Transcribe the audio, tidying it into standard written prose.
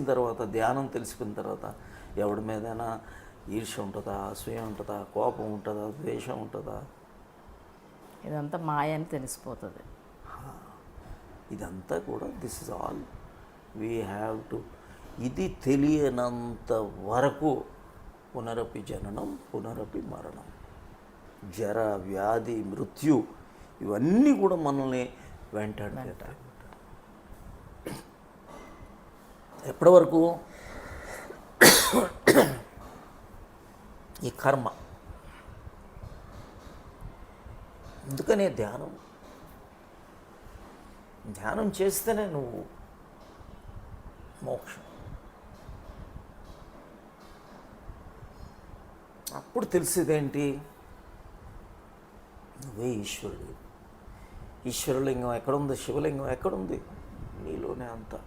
తర్వాత, ధ్యానం తెలుసుకున్న తర్వాత ఎవడి మీదైనా ఈర్ష్య ఉంటుందా, అసూయ ఉంటుందా, కోపం ఉంటుందా, ద్వేషం ఉంటుందా? ఇదంతా మాయ అని తెలిసిపోతుంది. ఇదంతా కూడా this is all we have to. ఇది తెలియనంత వరకు పునరపి జననం, పునరపి మరణం, జర, వ్యాధి, మృత్యు ఇవన్నీ కూడా మనల్ని వెంటాడుతాయి. ఎప్పటి వరకు? ఈ కర్మ. అందుకనే ధ్యానం చేస్తేనే నువ్వు మోక్షం. అప్పుడు తెలిసేదేంటి? నువ్వే ఈశ్వరుడు. ఈశ్వరలింగం ఎక్కడుంది? శివలింగం ఎక్కడుంది? నీలోనే అంతా.